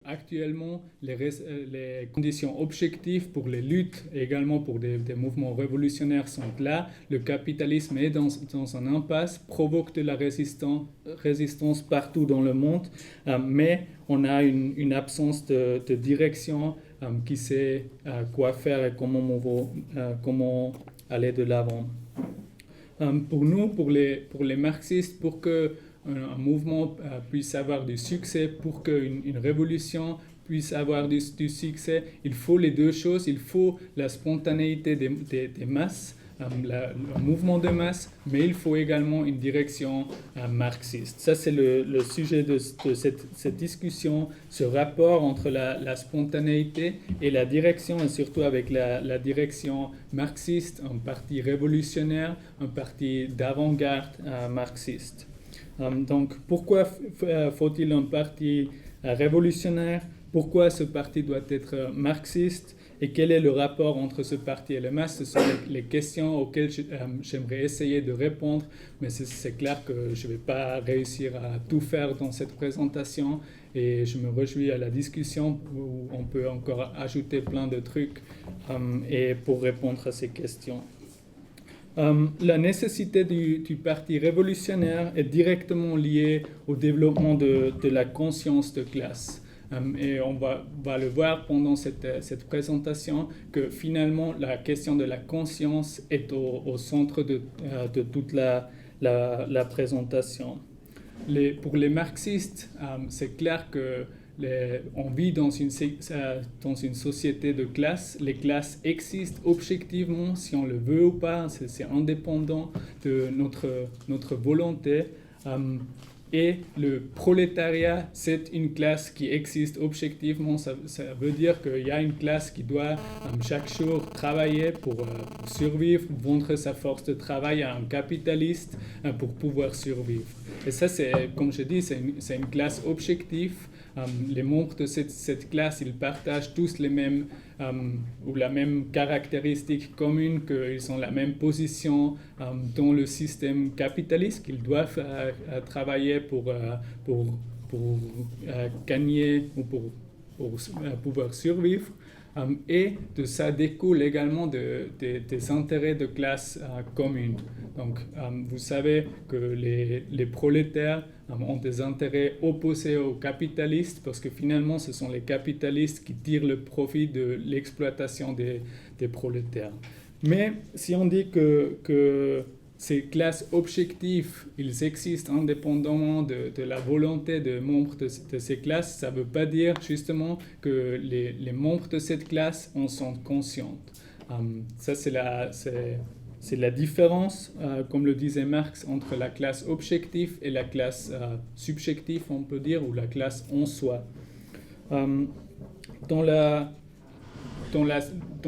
Actuellement, les conditions objectives pour les luttes et également pour des mouvements révolutionnaires sont là. Le capitalisme est dans un impasse, provoque de la résistance partout dans le monde, mais on a une absence de direction qui sait quoi faire et comment aller de l'avant. Pour nous, pour les marxistes, pour que un mouvement puisse avoir du succès, pour qu'une révolution puisse avoir du succès, il faut les deux choses. Il faut la spontanéité des masses, le mouvement de masse, mais il faut également une direction marxiste. Ça, c'est le sujet de cette discussion, ce rapport entre la spontanéité et la direction, et surtout avec la direction marxiste, un parti révolutionnaire, un parti d'avant-garde marxiste. Donc, pourquoi faut-il un parti révolutionnaire? Pourquoi ce parti doit être marxiste? Et quel est le rapport entre ce parti et les masses? Ce sont les questions auxquelles j'aimerais essayer de répondre, mais c'est clair que je ne vais pas réussir à tout faire dans cette présentation, et je me réjouis à la discussion où on peut encore ajouter plein de trucs et pour répondre à ces questions. La nécessité du parti révolutionnaire est directement liée au développement de la conscience de classe. Et on va le voir pendant cette présentation que finalement la question de la conscience est au centre de toute la présentation. Pour les marxistes, c'est clair que on vit dans une société de classes. Les classes existent objectivement, si on le veut ou pas, c'est indépendant de notre volonté. Et le prolétariat, c'est une classe qui existe objectivement. Ça veut dire qu'il y a une classe qui doit chaque jour travailler pour survivre, vendre sa force de travail à un capitaliste pour pouvoir survivre. Et ça, comme je dis, c'est une classe objective. Les membres de cette classe, ils partagent tous les mêmes ou la même caractéristique commune, qu'ils ont la même position dans le système capitaliste, qu'ils doivent travailler pour gagner ou pour pouvoir survivre. Et de ça découle également des intérêts de classe communes. Donc, vous savez que les prolétaires ont des intérêts opposés aux capitalistes, parce que finalement, ce sont les capitalistes qui tirent le profit de l'exploitation des prolétaires. Mais si on dit que ces classes objectives, ils existent indépendamment de la volonté des membres de ces classes, ça ne veut pas dire justement que les membres de cette classe en sont conscients. Ça, c'est la différence, comme le disait Marx, entre la classe objective et la classe subjective, on peut dire, ou la classe en soi. Dans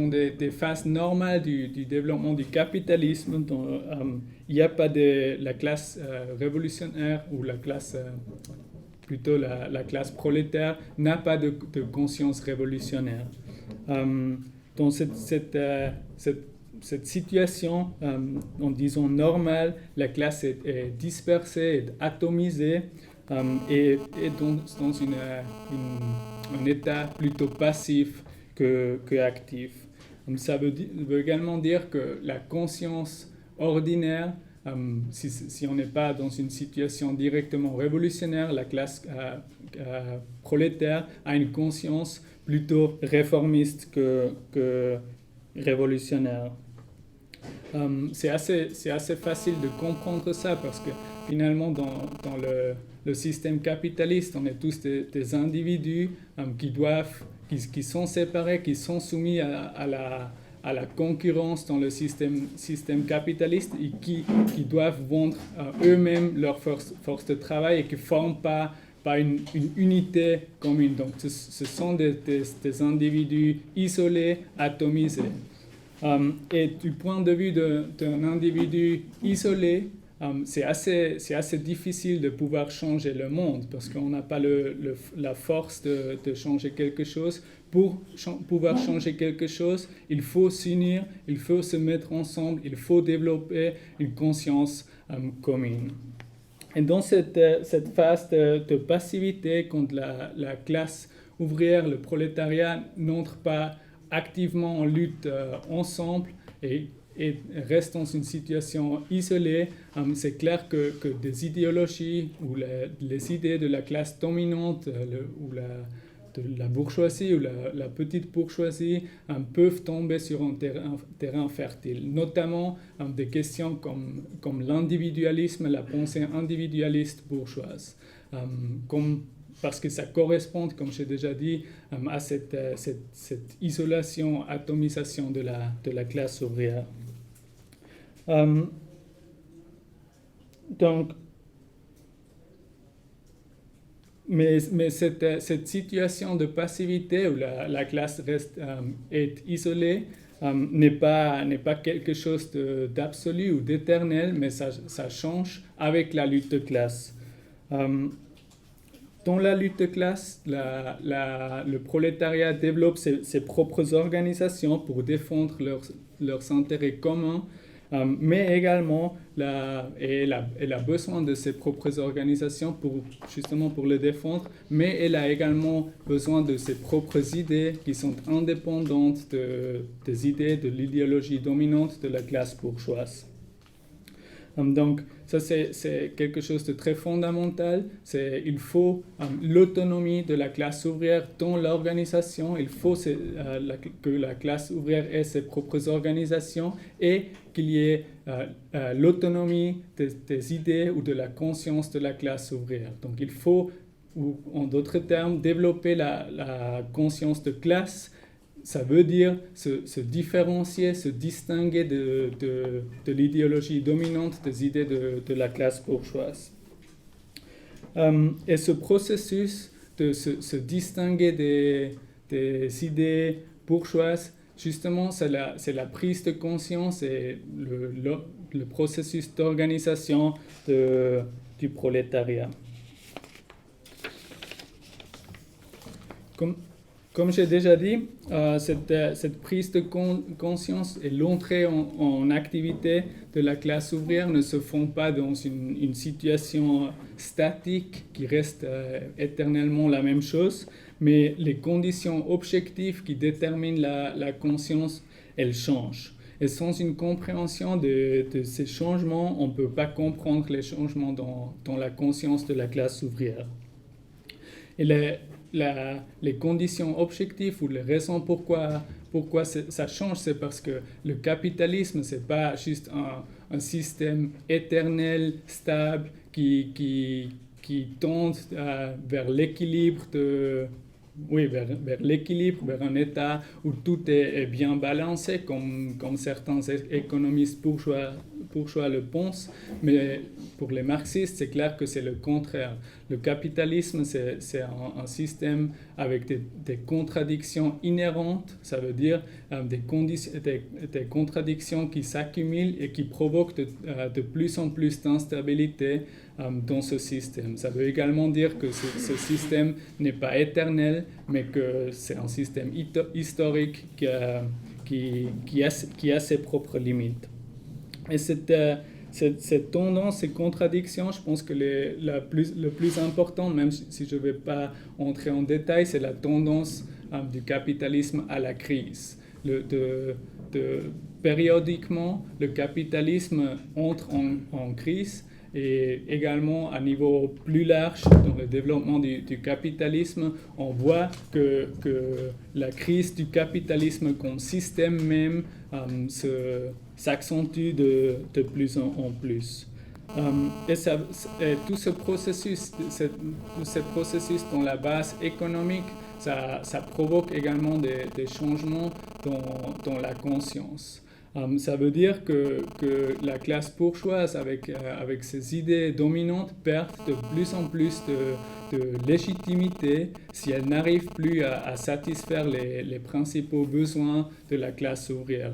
des phases normales du développement du capitalisme, il n'y a pas la classe révolutionnaire ou la classe, plutôt la classe prolétaire, n'a pas de conscience révolutionnaire. Dans cette situation, en disant normale, la classe est dispersée, est atomisée et est dans un état plutôt passif que actif. Ça veut également dire que la conscience ordinaire, si on n'est pas dans une situation directement révolutionnaire, la classe prolétaire a une conscience plutôt réformiste que révolutionnaire. C'est assez facile de comprendre ça, parce que finalement dans le système capitaliste, on est tous des individus qui sont séparés, qui sont soumis à la concurrence dans le système capitaliste, et qui doivent vendre eux-mêmes leur force de travail et qui ne forment pas une unité commune. Donc ce sont des individus isolés, atomisés. Et du point de vue d'un individu isolé, c'est assez difficile de pouvoir changer le monde, parce qu'on n'a pas la force de changer quelque chose. Pour pouvoir changer quelque chose, il faut s'unir, il faut se mettre ensemble, il faut développer une conscience commune. Et dans cette phase de passivité, quand la classe ouvrière, le prolétariat n'entrent pas activement en lutte ensemble et restent dans une situation isolée, c'est clair que des idéologies ou les idées de la classe dominante ou de la bourgeoisie ou la petite bourgeoisie peuvent tomber sur un terrain fertile, notamment des questions comme l'individualisme, la pensée individualiste bourgeoise, parce que ça correspond, comme j'ai déjà dit, à cette isolation, atomisation de la classe ouvrière. Donc, mais cette situation de passivité où la classe est isolée n'est pas quelque chose d'absolu ou d'éternel, mais ça change avec la lutte de classe. Dans la lutte de classe, le prolétariat développe ses propres organisations pour défendre leurs intérêts communs, mais également elle a besoin de ses propres organisations justement pour les défendre, mais elle a également besoin de ses propres idées qui sont indépendantes des idées de l'idéologie dominante de la classe bourgeoise. Donc, ça, c'est quelque chose de très fondamental. Il faut l'autonomie de la classe ouvrière dans l'organisation. Il faut que la classe ouvrière ait ses propres organisations et qu'il y ait l'autonomie des idées ou de la conscience de la classe ouvrière. Donc, il faut, ou en d'autres termes, développer la conscience de classe. Ça veut dire se différencier, se distinguer de l'idéologie dominante des idées de la classe bourgeoise. Et ce processus de se distinguer des idées bourgeoises, justement, c'est la prise de conscience et le processus d'organisation du prolétariat. Comme j'ai déjà dit, cette prise de conscience et l'entrée en activité de la classe ouvrière ne se font pas dans une situation statique qui reste éternellement la même chose, mais les conditions objectives qui déterminent la conscience, elles changent. Et sans une compréhension de ces changements, on ne peut pas comprendre les changements dans la conscience de la classe ouvrière. Et les conditions objectives ou les raisons pourquoi ça change, c'est parce que le capitalisme, ce n'est pas juste un système éternel, stable, qui tend vers l'équilibre vers l'équilibre, vers un état où tout est bien balancé, comme certains économistes bourgeois le pensent. Mais pour les marxistes, c'est clair que c'est le contraire. Le capitalisme, c'est un système avec des contradictions inhérentes, ça veut dire des contradictions qui s'accumulent et qui provoquent de plus en plus d'instabilité dans ce système. Ça veut également dire que ce système n'est pas éternel, mais que c'est un système historique qui a ses propres limites. Et cette tendance, ces contradictions, je pense que le plus important, même si je ne vais pas entrer en détail, c'est la tendance du capitalisme à la crise. Périodiquement, le capitalisme entre en crise. Et également, à niveau plus large, dans le développement du capitalisme, on voit que la crise du capitalisme comme système même s'accentue de plus en plus. Et tout ce processus dans la base économique, ça provoque également des changements dans la conscience. Ça veut dire que la classe bourgeoise, avec ses idées dominantes, perd de plus en plus de légitimité si elle n'arrive plus à satisfaire les principaux besoins de la classe ouvrière.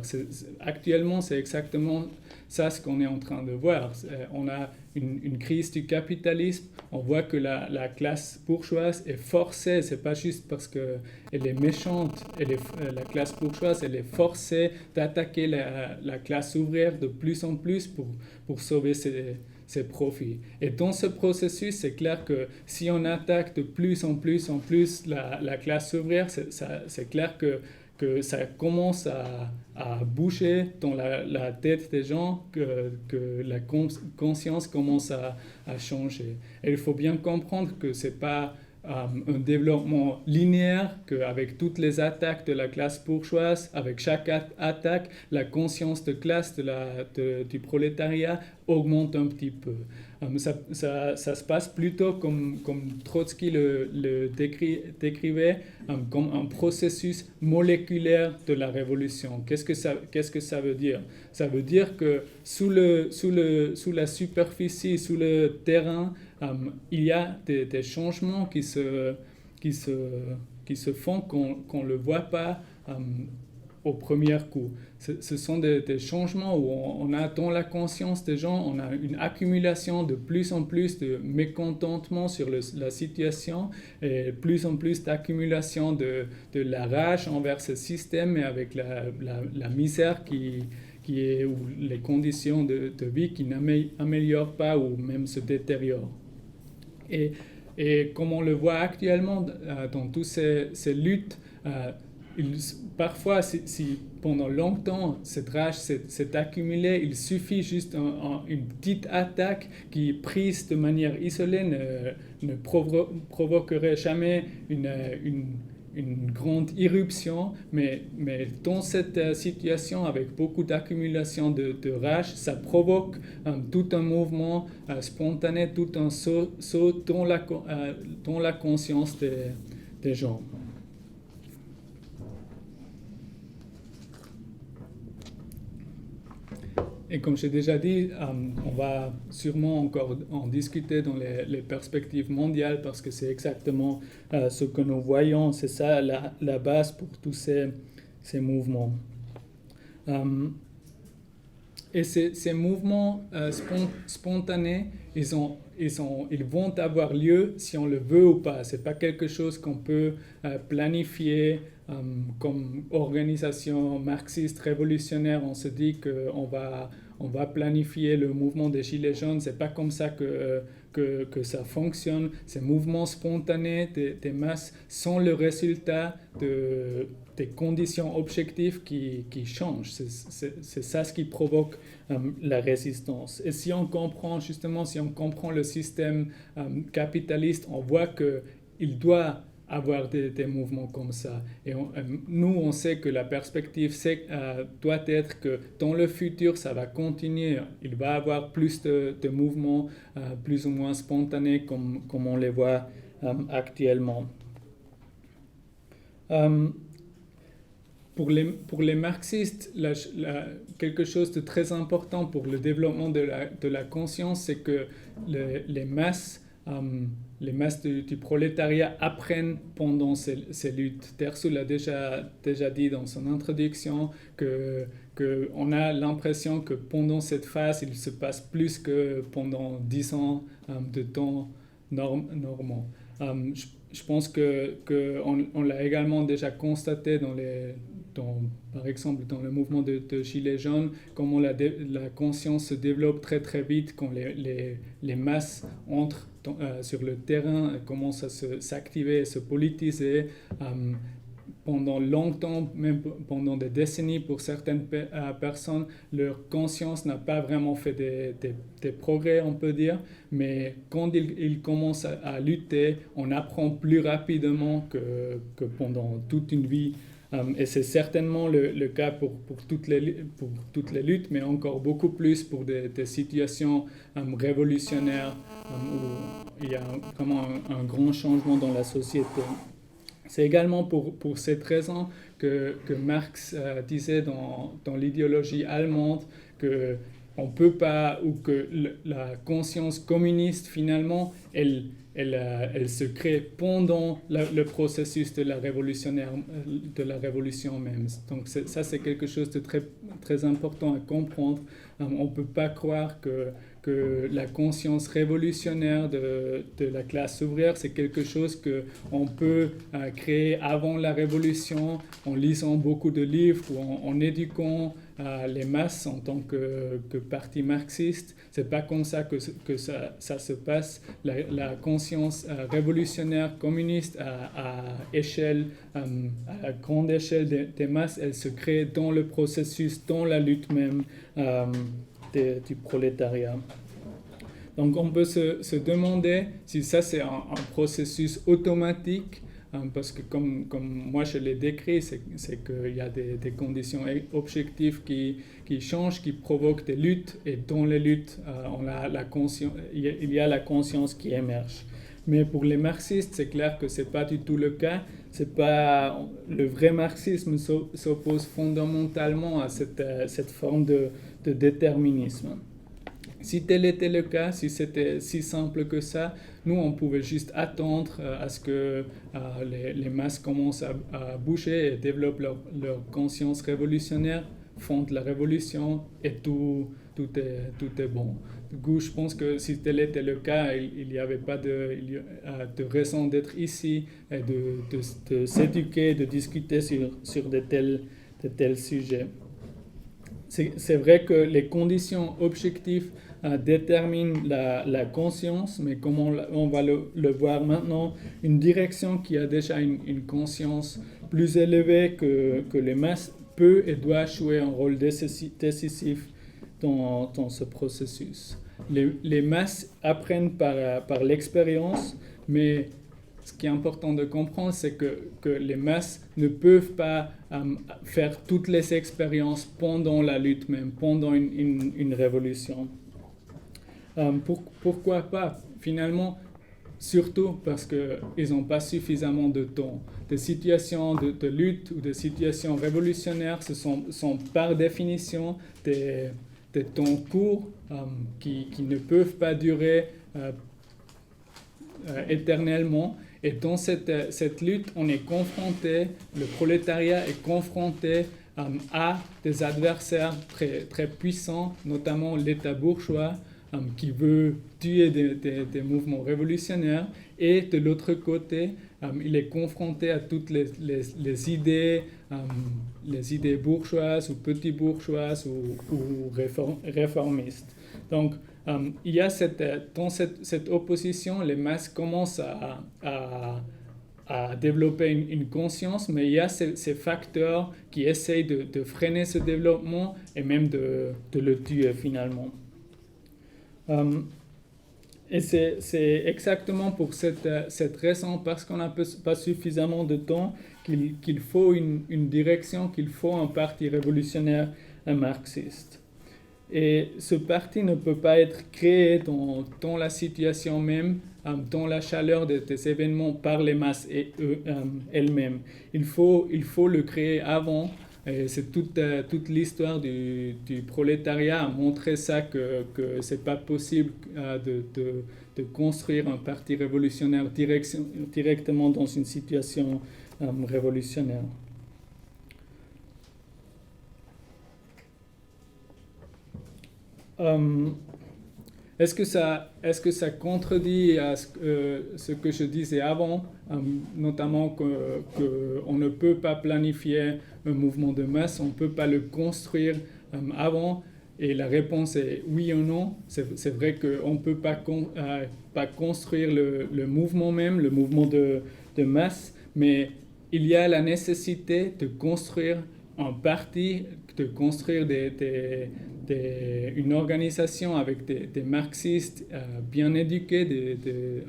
Actuellement, c'est exactement ça ce qu'on est en train de voir. On a une crise du capitalisme. On voit que la classe bourgeoise est forcée, c'est pas juste parce qu'elle est méchante, la classe bourgeoise, elle est forcée d'attaquer la classe ouvrière de plus en plus pour sauver ses profits. Et dans ce processus, c'est clair que si on attaque de plus en plus la classe ouvrière, c'est clair que ça commence à bouger dans la tête des gens, que la conscience commence à changer. Et il faut bien comprendre que ce n'est pas un développement linéaire, qu'avec toutes les attaques de la classe bourgeoise, avec chaque attaque, la conscience de classe du prolétariat augmente un petit peu. Ça se passe plutôt comme Trotsky le décrivait, comme un processus moléculaire de la révolution. Qu'est-ce que ça veut dire? Ça veut dire que sous la superficie, sous le terrain, il y a des changements qui se font qu'on ne le voit pas au premier coup. Ce sont des changements où on a dans la conscience des gens, on a une accumulation de plus en plus de mécontentement sur la situation et plus en plus d'accumulation de la rage envers ce système et avec la misère qui est, ou les conditions de vie qui n'améliorent pas ou même se détériorent. Et comme on le voit actuellement dans toutes ces luttes, parfois, si pendant longtemps cette rage s'est accumulée, il suffit juste une petite attaque qui, prise de manière isolée, ne provoquerait jamais une grande irruption, mais dans cette situation avec beaucoup d'accumulation de rage, ça provoque tout un mouvement spontané, tout un saut dans la conscience des gens. Et comme j'ai déjà dit, on va sûrement encore en discuter dans les perspectives mondiales parce que c'est exactement ce que nous voyons, c'est ça la base pour tous ces mouvements. Et ces mouvements spontanés, ils vont avoir lieu si on le veut ou pas. Ce n'est pas quelque chose qu'on peut planifier comme organisation marxiste révolutionnaire. On se dit qu'on va planifier le mouvement des Gilets jaunes. Ce n'est pas comme ça que ça fonctionne. Ces mouvements spontanés des masses sont le résultat des conditions objectives qui changent. C'est ça ce qui provoque la résistance. Et si on comprend le système capitaliste, on voit qu'il doit avoir des mouvements comme ça. Et nous, on sait que la perspective doit être que dans le futur, ça va continuer. Il va y avoir plus de mouvements plus ou moins spontanés comme on les voit actuellement. Pour les marxistes, quelque chose de très important pour le développement de la conscience, c'est que les masses du prolétariat apprennent pendant ces luttes. Terçu l'a déjà dit dans son introduction qu'on a l'impression que pendant cette phase, il se passe plus que pendant 10 ans de temps normaux. Je pense qu'on l'a également déjà constaté par exemple dans le mouvement de Gilets jaunes, comment la conscience se développe très très vite quand les masses entrent sur le terrain, commencent à s'activer et se politiser. Pendant longtemps, même pendant des décennies, pour certaines personnes, leur conscience n'a pas vraiment fait des progrès, on peut dire, mais quand ils commencent à lutter, on apprend plus rapidement que pendant toute une vie. Et c'est certainement le cas pour toutes les luttes, mais encore beaucoup plus pour des situations révolutionnaires où il y a vraiment un grand changement dans la société. C'est également pour cette raison que Marx disait dans l'idéologie allemande qu'on peut pas, ou que la conscience communiste finalement, elle se crée pendant le processus de la révolution même. Donc ça c'est quelque chose de très, très important à comprendre. On ne peut pas croire que la conscience révolutionnaire de la classe ouvrière, c'est quelque chose qu'on peut créer avant la révolution, en lisant beaucoup de livres ou en éduquant les masses en tant que parti marxiste. C'est pas comme ça que ça se passe. La conscience révolutionnaire communiste à grande échelle des masses, elle se crée dans le processus, dans la lutte même du prolétariat. Donc on peut se demander si ça c'est un processus automatique, parce que comme moi je l'ai décrit, c'est qu'il y a des conditions objectives qui changent, qui provoquent des luttes, et dans les luttes, il y a la conscience qui émerge. Mais pour les marxistes, c'est clair que ce n'est pas du tout le cas. Le vrai marxisme s'oppose fondamentalement à cette forme de déterminisme. Si tel était le cas, si c'était si simple que ça, nous, on pouvait juste attendre à ce que les masses commencent à bouger et développent leur conscience révolutionnaire, fondent la révolution et tout est bon. Du coup, je pense que si tel était le cas, il n'y avait pas de raison d'être ici et de s'éduquer, de discuter sur de tels sujets. C'est vrai que les conditions objectives déterminent la conscience, mais comme on va le voir maintenant, une direction qui a déjà une conscience plus élevée que les masses peut et doit jouer un rôle décisif dans ce processus. Les masses apprennent par l'expérience, mais ce qui est important de comprendre, c'est que les masses ne peuvent pas faire toutes les expériences pendant la lutte même, pendant une révolution. Pourquoi pas? Finalement, surtout parce qu'ils n'ont pas suffisamment de temps. Des situations de lutte ou des situations révolutionnaires, ce sont par définition des temps courts qui ne peuvent pas durer éternellement. Et dans cette lutte, on est confronté, le prolétariat est confronté à des adversaires très, très puissants, notamment l'État bourgeois, qui veut tuer des mouvements révolutionnaires. Et de l'autre côté, il est confronté à toutes les idées bourgeoises ou petites bourgeoises ou réformistes. Donc, il y a dans cette opposition, les masses commencent à développer une conscience, mais il y a ces facteurs qui essayent de freiner ce développement et même de le tuer finalement. Et c'est exactement pour cette raison, parce qu'on n'a pas suffisamment de temps, qu'il faut une direction, qu'il faut un parti révolutionnaire marxiste. Et ce parti ne peut pas être créé dans la situation même, dans la chaleur des événements par les masses elles-mêmes. Il faut le créer avant. Et c'est toute l'histoire du prolétariat a montré ça, que ce n'est pas possible de construire un parti révolutionnaire directement dans une situation révolutionnaire. Est-ce que ça contredit à ce que je disais avant, notamment qu'on ne peut pas planifier un mouvement de masse, on ne peut pas le construire avant? Et la réponse est oui ou non. C'est vrai qu'on ne peut pas construire le mouvement même, le mouvement de masse, mais il y a la nécessité de construire un parti, de construire une organisation avec des marxistes bien éduqués,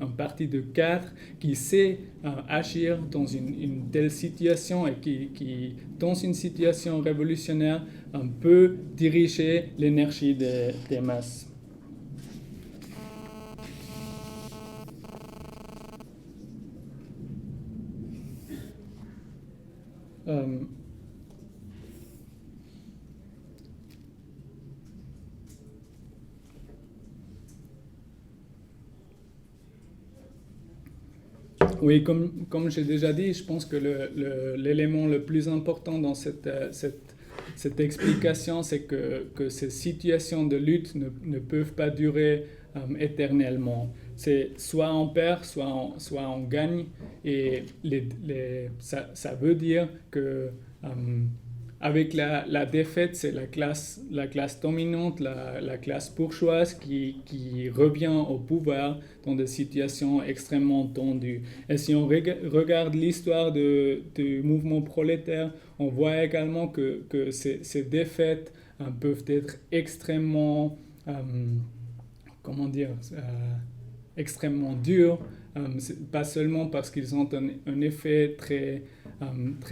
un parti de cadres qui sait agir dans une telle situation et qui, dans une situation révolutionnaire, peut diriger l'énergie des masses. Oui, comme j'ai déjà dit, je pense que l'élément le plus important dans cette cette explication, c'est que ces situations de lutte ne peuvent pas durer éternellement. C'est soit on perd, soit on gagne. Et ça veut dire que avec la défaite, c'est la classe dominante, la classe bourgeoise qui revient au pouvoir dans des situations extrêmement tendues. Et si on regarde l'histoire du mouvement prolétaire, on voit également que ces défaites peuvent être extrêmement, comment dire, extrêmement dures, pas seulement parce qu'ils ont un effet très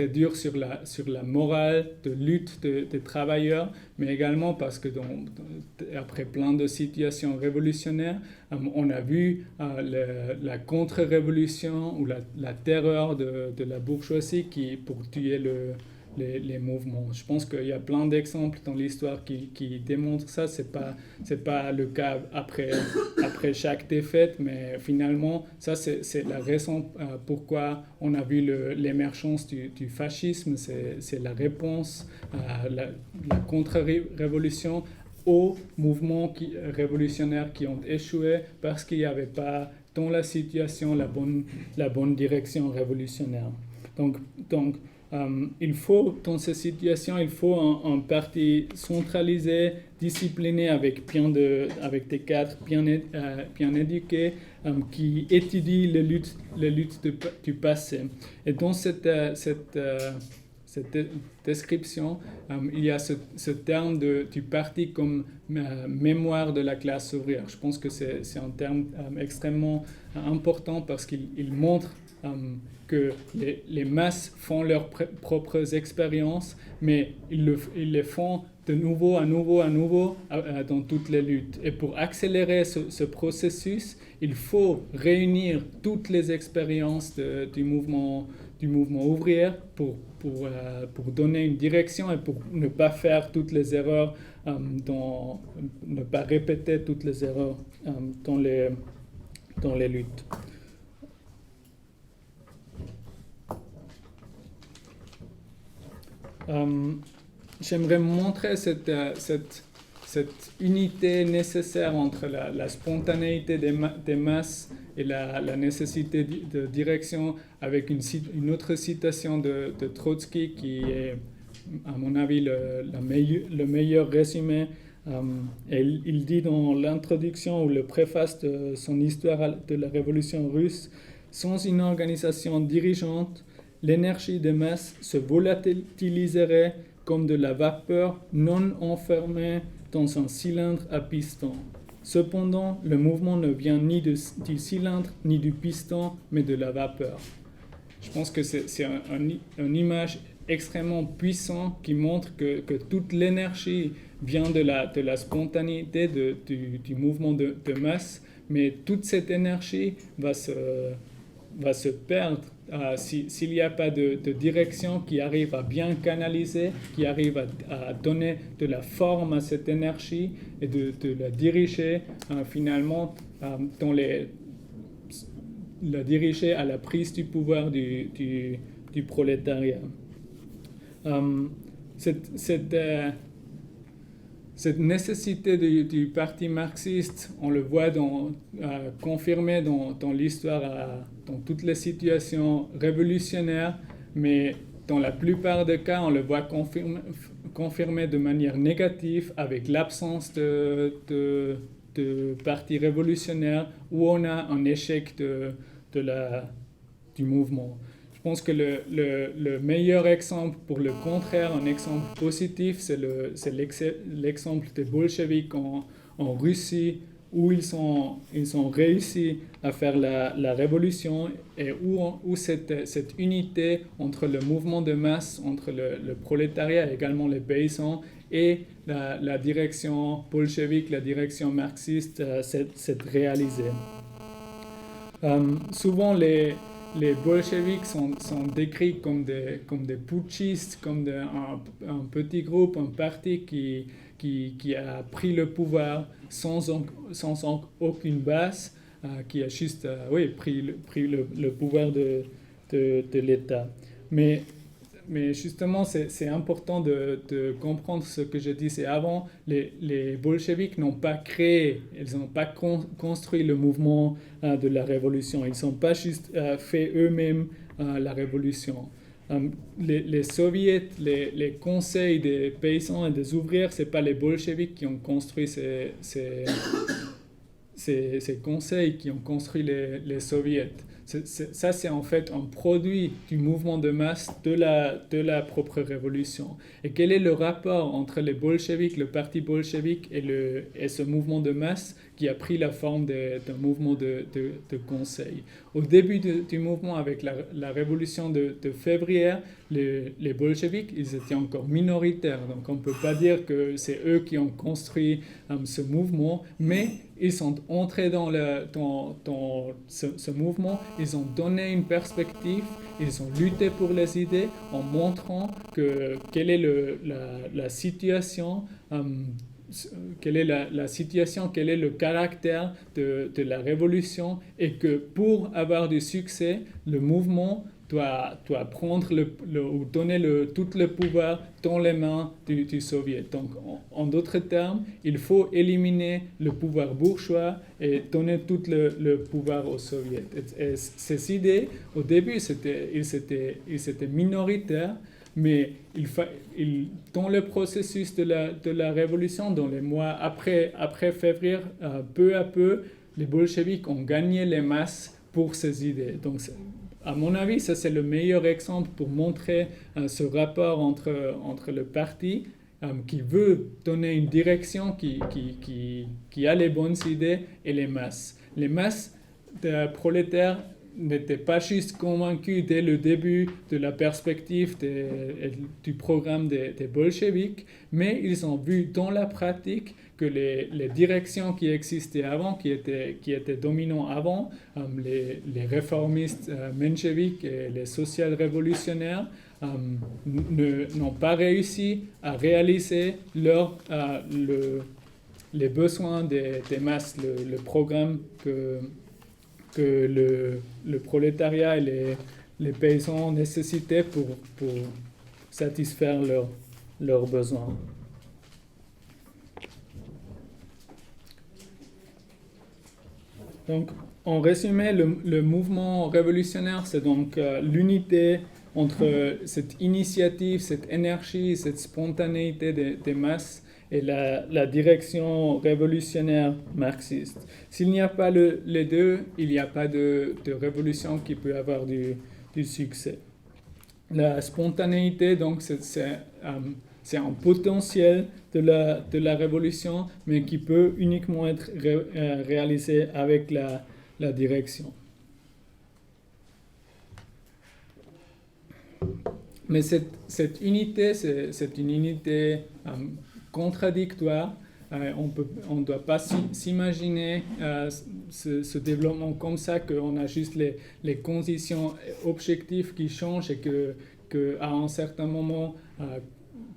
dur sur la morale de lutte des travailleurs, mais également parce que après plein de situations révolutionnaires, on a vu la contre-révolution ou la terreur de la bourgeoisie pour tuer les mouvements. Je pense qu'il y a plein d'exemples dans l'histoire qui démontrent ça. C'est pas le cas après chaque défaite, mais finalement, ça c'est la raison pourquoi on a vu l'émergence du fascisme. C'est la réponse à la contre-révolution aux mouvements révolutionnaires qui ont échoué parce qu'il n'y avait pas dans la situation la bonne direction révolutionnaire. Donc il faut, dans ces situations, il faut un parti centralisé, discipliné, avec des cadres bien éduqués, qui étudie les luttes du passé. Et dans cette description, il y a ce terme du parti comme mémoire de la classe ouvrière. Je pense que c'est un terme extrêmement important parce qu'il montre que les masses font leurs propres expériences, mais ils les font de nouveau dans toutes les luttes. Et pour accélérer ce processus, il faut réunir toutes les expériences du mouvement ouvrier pour donner une direction et pour ne pas faire toutes les erreurs, ne pas répéter toutes les erreurs dans les luttes. J'aimerais montrer cette unité nécessaire entre la spontanéité des masses et la nécessité de direction avec une autre citation de Trotsky qui est, à mon avis, le meilleur résumé. Et il dit dans l'introduction ou le préface de son histoire de la révolution russe, « Sans une organisation dirigeante, l'énergie des masses se volatiliserait comme de la vapeur non enfermée dans un cylindre à piston. Cependant, le mouvement ne vient ni du cylindre ni du piston, mais de la vapeur. » Je pense que c'est une image extrêmement puissante qui montre que toute l'énergie vient de la spontanéité du mouvement de masse, mais toute cette énergie va se perdre s'il n'y a pas de direction qui arrive à bien canaliser, qui arrive à donner de la forme à cette énergie et de la diriger finalement la diriger à la prise du pouvoir du prolétariat. Cette nécessité du parti marxiste, on le voit confirmé dans l'histoire, dans toutes les situations révolutionnaires, mais dans la plupart des cas, on le voit confirmé de manière négative avec l'absence de parti révolutionnaire où on a un échec du mouvement. Je pense que le meilleur exemple pour le contraire, un exemple positif, c'est l'exemple des bolcheviks en Russie, où ils ont réussi à faire la révolution et où cette unité entre le mouvement de masse, entre le prolétariat et également les paysans et la direction bolchevique, la direction marxiste s'est réalisée. Souvent, les bolcheviks sont décrits comme des putschistes, comme un petit groupe, un parti qui a pris le pouvoir sans aucune base, qui a juste pris le pouvoir de l'État. Mais mais justement, c'est important de comprendre ce que je disais avant. Les bolcheviks n'ont pas créé, ils n'ont pas construit le mouvement de la révolution. Ils n'ont pas juste fait eux-mêmes la révolution. Les soviets, les conseils des paysans et des ouvriers, ce n'est pas les bolcheviks qui ont construit ces conseils, qui ont construit les soviets. Ça, c'est en fait un produit du mouvement de masse de la propre révolution. Et quel est le rapport entre les bolcheviks, le parti bolchevique et ce mouvement de masse qui a pris la forme d'un mouvement de conseil? Au début du mouvement, avec la révolution de février, les bolcheviks, ils étaient encore minoritaires. Donc on ne peut pas dire que c'est eux qui ont construit ce mouvement, mais ils sont entrés dans ce mouvement, ils ont donné une perspective, ils ont lutté pour les idées en montrant quelle est la situation, quelle est la situation, quel est le caractère de la révolution, et que pour avoir du succès, le mouvement doit prendre ou donner tout le pouvoir dans les mains du soviet. Donc, en d'autres termes, il faut éliminer le pouvoir bourgeois et donner tout le pouvoir aux soviets. Et ces idées, au début, ils étaient minoritaires, mais dans le processus de la révolution, dans les mois après février, peu à peu, les bolcheviks ont gagné les masses pour ces idées. Donc, à mon avis, ça c'est le meilleur exemple pour montrer ce rapport entre le parti qui veut donner une direction, qui a les bonnes idées, et les masses. Les masses prolétaires n'étaient pas juste convaincus dès le début de la perspective du programme des bolcheviks, mais ils ont vu dans la pratique que les directions qui existaient avant, qui étaient dominants avant, les réformistes mencheviks et les social-révolutionnaires, n'ont pas réussi à réaliser les besoins des masses, le programme que le prolétariat et les paysans nécessitaient pour satisfaire leurs besoins. Donc, en résumé, le mouvement révolutionnaire, c'est donc l'unité entre cette initiative, cette énergie, cette spontanéité des masses et la direction révolutionnaire marxiste. S'il n'y a pas les deux, il n'y a pas de révolution qui peut avoir du succès. La spontanéité, donc, c'est un potentiel de la révolution, mais qui peut uniquement être réalisé avec la direction. Mais cette unité, c'est une unité contradictoire. On ne doit pas s'imaginer ce développement comme ça, qu'on a juste les conditions objectives qui changent et qu'à un certain moment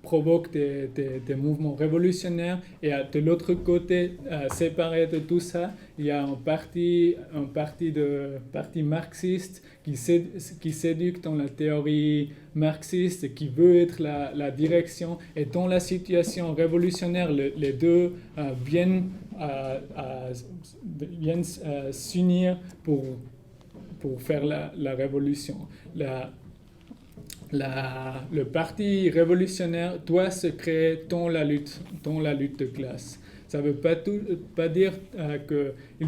provoque des mouvements révolutionnaires, et de l'autre côté, séparé de tout ça, il y a un parti marxiste qui s'éduque dans la théorie marxiste et qui veut être la direction. Et dans la situation révolutionnaire, les deux viennent s'unir pour faire la révolution. Le parti révolutionnaire doit se créer dans la lutte de classe. Ça ne veut pas dire qu'il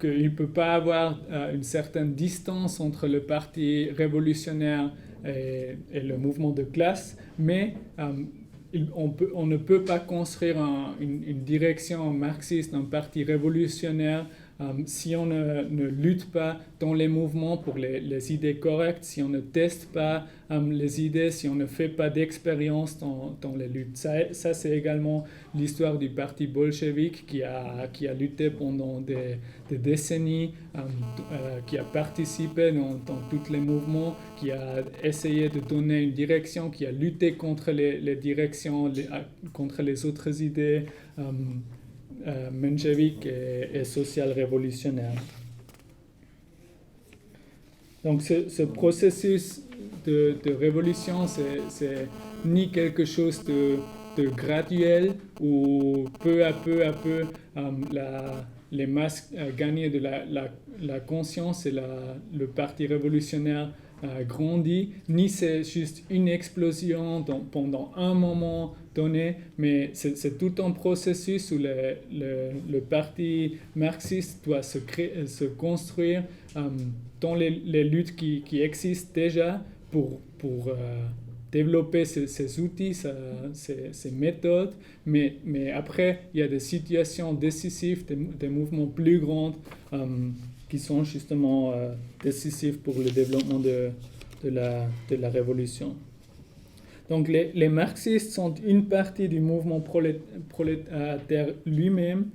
ne peut pas avoir une certaine distance entre le parti révolutionnaire et le mouvement de classe, mais on ne peut pas construire une direction marxiste, un parti révolutionnaire, si on ne lutte pas dans les mouvements pour les idées correctes, si on ne teste pas les idées, si on ne fait pas d'expérience dans les luttes. Ça c'est également l'histoire du parti bolchevique qui a lutté pendant des décennies, qui a participé dans tous les mouvements, qui a essayé de donner une direction, qui a lutté contre les directions, contre les autres idées mencheviques et social-révolutionnaires. Donc ce processus de révolution, c'est ni quelque chose de graduel où peu à peu, les masses gagnaient de la conscience et le parti révolutionnaire grandit, ni c'est juste une explosion pendant un moment donné, mais c'est tout un processus où le parti marxiste doit se construire dans les luttes qui existent déjà pour développer ces outils, ces méthodes, mais après, il y a des situations décisives, des mouvements plus grands qui sont justement décisifs pour le développement de la révolution. Donc les marxistes sont une partie du mouvement prolétaire lui-même.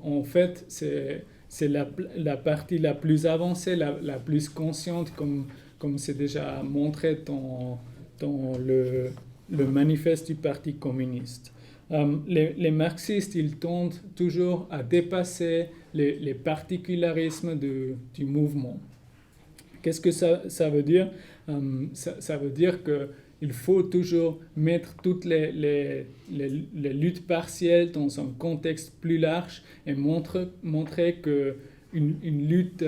En fait, c'est la partie la plus avancée, la plus consciente, comme c'est déjà montré dans le manifeste du Parti communiste. Les marxistes, ils tendent toujours à dépasser les particularismes du mouvement. Qu'est-ce que ça veut dire? Ça veut dire qu'il faut toujours mettre toutes les luttes partielles dans un contexte plus large et montrer qu'une lutte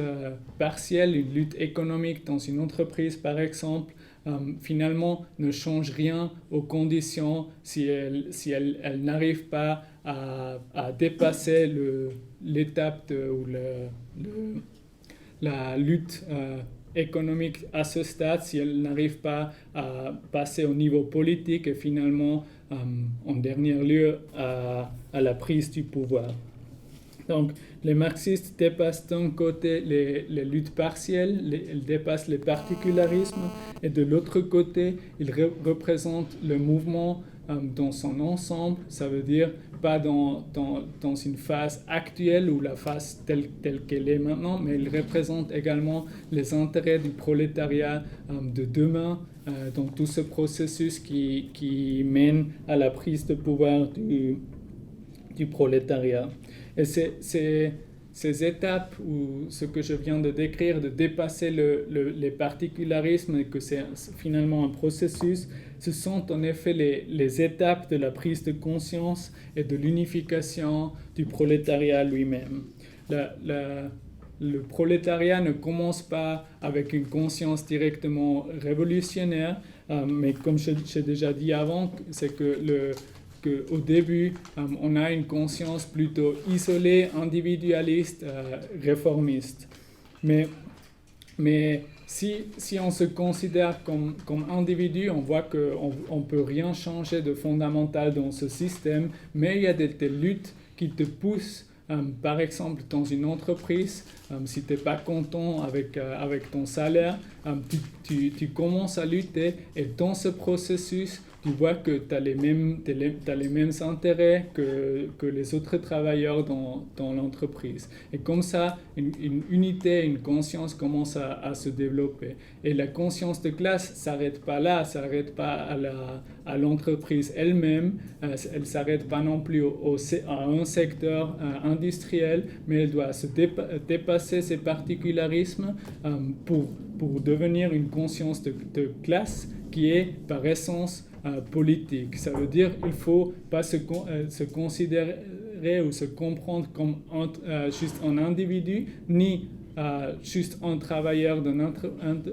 partielle, une lutte économique dans une entreprise par exemple, finalement ne change rien aux conditions si elle n'arrive pas à dépasser l'étape ou la lutte économique à ce stade, si elle n'arrive pas à passer au niveau politique et finalement, en dernier lieu, à la prise du pouvoir. Donc, les marxistes dépassent d'un côté les luttes partielles, ils dépassent les particularismes, et de l'autre côté, ils représentent le mouvement dans son ensemble. Ça veut dire pas dans une phase actuelle ou la phase telle qu'elle est maintenant, mais ils représentent également les intérêts du prolétariat de demain, dans tout ce processus qui mène à la prise de pouvoir du prolétariat. Et ces étapes, ou ce que je viens de décrire, de dépasser les particularismes et que c'est finalement un processus, ce sont en effet les étapes de la prise de conscience et de l'unification du prolétariat lui-même. Le prolétariat ne commence pas avec une conscience directement révolutionnaire, mais comme j'ai déjà dit avant, c'est qu'au début, on a une conscience plutôt isolée, individualiste, réformiste. Mais si on se considère comme individu, on voit qu'on ne peut rien changer de fondamental dans ce système, mais il y a des luttes qui te poussent. Par exemple, dans une entreprise, si tu n'es pas content avec ton salaire, tu commences à lutter, et dans ce processus, tu vois que tu as les mêmes intérêts que les autres travailleurs dans l'entreprise. Et comme ça, une unité, une conscience commence à se développer. Et la conscience de classe ne s'arrête pas là, ne s'arrête pas à l'entreprise elle-même, elle ne s'arrête pas non plus à un secteur industriel, mais elle doit se dépasser ces particularismes pour devenir une conscience de classe qui est par essence politique. Ça veut dire qu'il ne faut pas se considérer ou se comprendre comme juste un individu, ni juste un travailleur d'une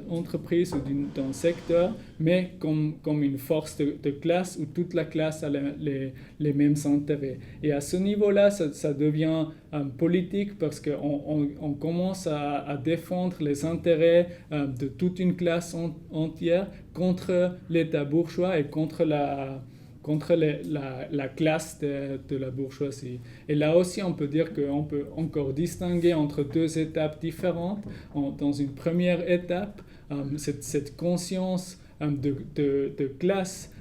entreprise ou d'un secteur, mais comme une force de classe où toute la classe a les mêmes intérêts. Et à ce niveau-là, ça devient politique parce qu'on commence à défendre les intérêts de toute une classe entière contre l'État bourgeois et contre la classe de la bourgeoisie. Et là aussi, on peut dire qu'on peut encore distinguer entre deux étapes différentes. Dans une première étape, cette conscience de classe,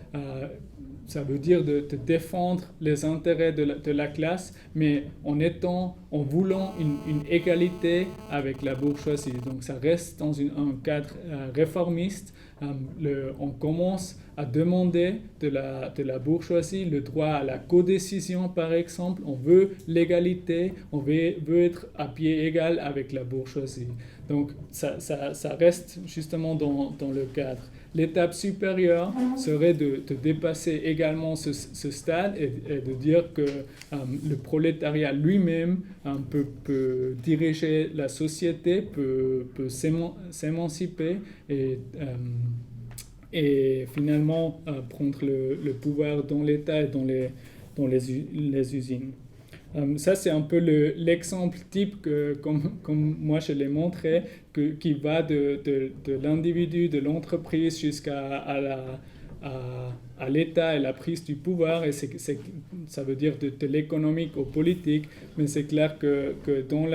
ça veut dire de défendre les intérêts de la classe, mais en en voulant une égalité avec la bourgeoisie. Donc ça reste dans un cadre réformiste. On commence à demander de la bourgeoisie le droit à la codécision, par exemple. On veut l'égalité, on veut être à pied égal avec la bourgeoisie. Donc ça reste justement dans le cadre. L'étape supérieure serait de dépasser également ce stade et de dire que le prolétariat lui-même peut diriger la société, peut s'émanciper et finalement prendre le pouvoir dans l'État et dans les usines. Ça, c'est un peu l'exemple type comme moi je l'ai montré, qui va de l'individu, de l'entreprise jusqu'à l'État et la prise du pouvoir. Et ça veut dire de l'économique au politique, mais c'est clair que dans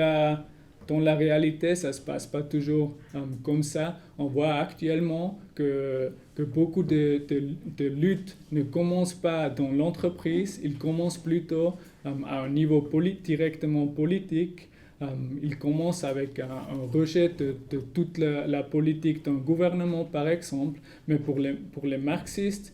la réalité, ça ne se passe pas toujours comme ça. On voit actuellement que beaucoup de luttes ne commencent pas dans l'entreprise, ils commencent plutôt à un niveau directement politique. Ils commencent avec un rejet de toute la politique d'un gouvernement, par exemple. Mais pour les marxistes,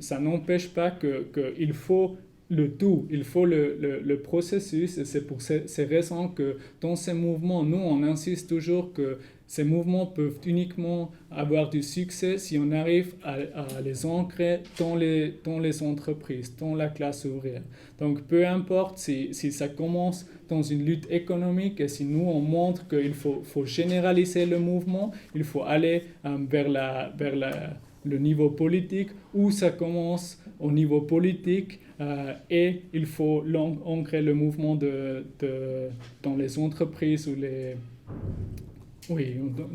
ça n'empêche pas qu'il faut le tout, il faut le processus, et c'est pour ces raisons que dans ces mouvements, nous, on insiste toujours que ces mouvements peuvent uniquement avoir du succès si on arrive à les ancrer dans les entreprises, dans la classe ouvrière. Donc, peu importe si ça commence dans une lutte économique et si nous, on montre qu'il faut généraliser le mouvement, il faut aller vers le niveau politique, où ça commence au niveau politique et il faut ancrer le mouvement dans les entreprises ou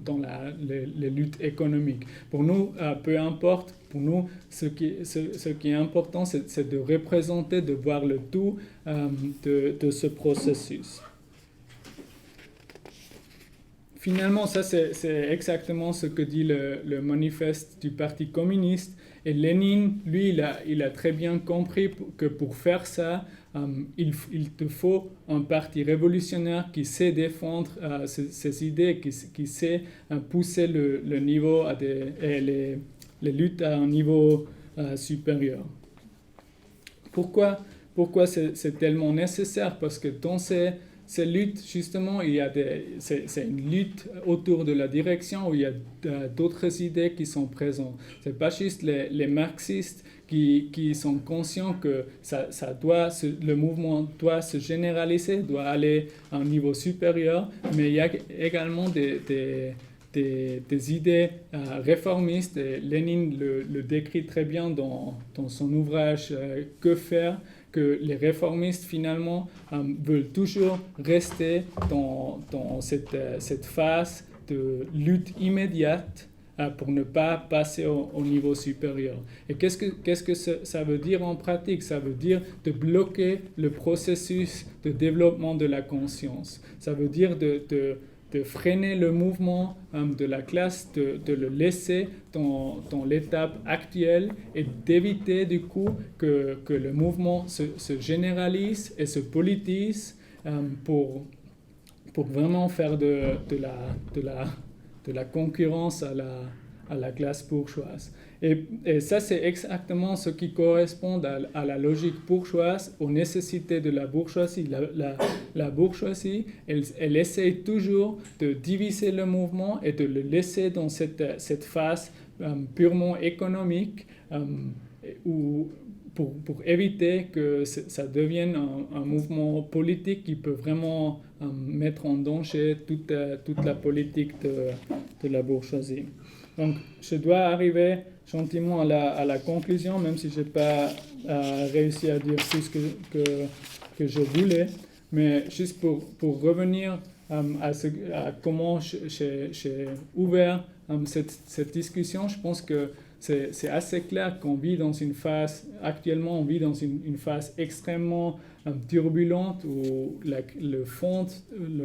dans les luttes économiques. Pour nous, peu importe, pour nous, ce qui est important, c'est de représenter, de voir le tout de ce processus. Finalement, ça c'est exactement ce que dit le manifeste du Parti communiste. Et Lénine, lui, il a très bien compris que pour faire ça, il te faut un parti révolutionnaire qui sait défendre ses idées, qui sait pousser le niveau et les luttes à un niveau supérieur. Pourquoi c'est tellement nécessaire? Parce que dans ces luttes, justement, c'est une lutte autour de la direction où il y a d'autres idées qui sont présentes. Ce n'est pas juste les marxistes qui sont conscients que le mouvement doit se généraliser, doit aller à un niveau supérieur, mais il y a également des idées réformistes, et Lénine le décrit très bien dans son ouvrage « Que faire ?», que les réformistes, finalement, veulent toujours rester dans cette phase de lutte immédiate pour ne pas passer au niveau supérieur. Et qu'est-ce que ça veut dire en pratique? Ça veut dire de bloquer le processus de développement de la conscience. Ça veut dire de freiner le mouvement de la classe, de le laisser dans l'étape actuelle et d'éviter du coup que le mouvement se généralise et se politise pour vraiment faire de la concurrence à la classe bourgeoise. Et ça, c'est exactement ce qui correspond à la logique bourgeoise, aux nécessités de la bourgeoisie. La bourgeoisie, elle essaie toujours de diviser le mouvement et de le laisser dans cette phase purement économique pour éviter que ça devienne un mouvement politique qui peut vraiment mettre en danger toute la politique de la bourgeoisie. Donc, je dois arriver gentiment à la conclusion, même si je n'ai pas réussi à dire tout ce que je voulais. Mais juste pour revenir à comment j'ai ouvert cette discussion, je pense que c'est assez clair qu'on vit dans une phase, actuellement on vit dans une phase extrêmement turbulente où le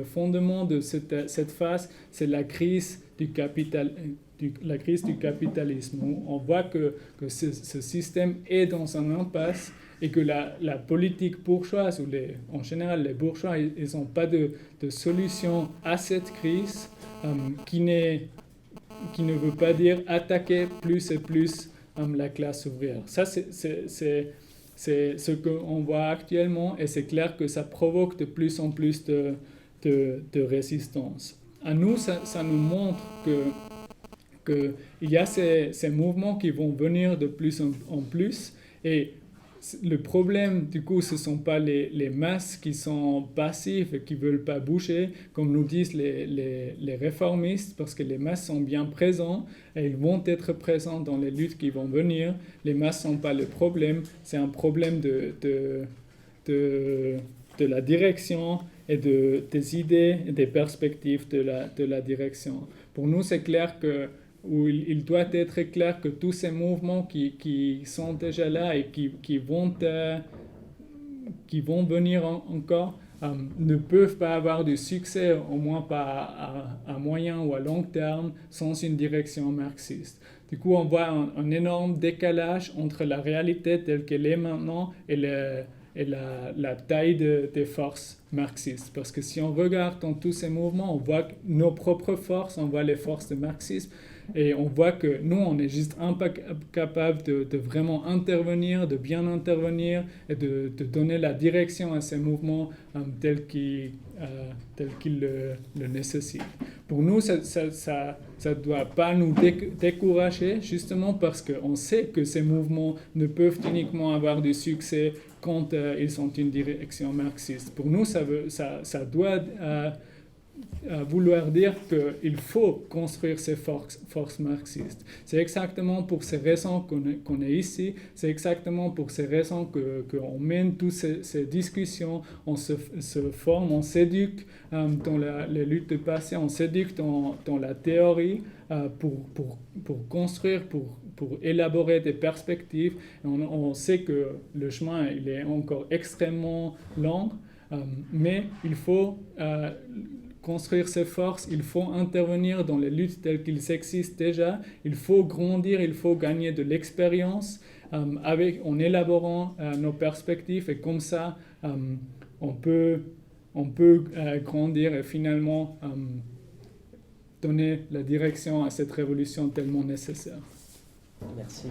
fondement de cette phase, c'est la crise du capitalisme. On voit que ce système est dans un impasse et que la politique bourgeoise, ou en général les bourgeois, ils n'ont pas de solution à cette crise qui ne veut pas dire attaquer plus et plus la classe ouvrière. Ça, c'est ce qu'on voit actuellement, et c'est clair que ça provoque de plus en plus de résistance. À nous, ça nous montre qu'il y a ces mouvements qui vont venir de plus en plus, et le problème, du coup, ce ne sont pas les masses qui sont passives et qui ne veulent pas bouger, comme nous disent les réformistes, parce que les masses sont bien présents et ils vont être présents dans les luttes qui vont venir. Les masses ne sont pas le problème, c'est un problème de la direction et des idées et des perspectives de la direction. Pour nous, c'est clair où il doit être clair que tous ces mouvements qui sont déjà là et qui vont venir encore ne peuvent pas avoir de succès, au moins pas à moyen ou à long terme, sans une direction marxiste. Du coup, on voit un énorme décalage entre la réalité telle qu'elle est maintenant et la taille des forces marxistes. Parce que si on regarde dans tous ces mouvements, on voit nos propres forces, on voit les forces du marxisme, et on voit que nous, on est juste incapable de vraiment intervenir, de bien intervenir et de donner la direction à ces mouvements tels qu'ils le nécessitent. Pour nous, ça ne doit pas nous décourager, justement parce qu'on sait que ces mouvements ne peuvent uniquement avoir du succès quand ils ont une direction marxiste. Pour nous, ça doit vouloir dire qu'il faut construire ces forces marxistes. C'est exactement pour ces raisons qu'on est ici, c'est exactement pour ces raisons qu'on mène toutes ces discussions, on se forme, on s'éduque dans les luttes de passé, on s'éduque dans la théorie pour construire, pour élaborer des perspectives. On sait que le chemin il est encore extrêmement long, mais il faut construire ces forces, il faut intervenir dans les luttes telles qu'elles existent déjà, il faut grandir, il faut gagner de l'expérience en élaborant nos perspectives, et comme ça, on peut grandir et finalement donner la direction à cette révolution tellement nécessaire. Merci.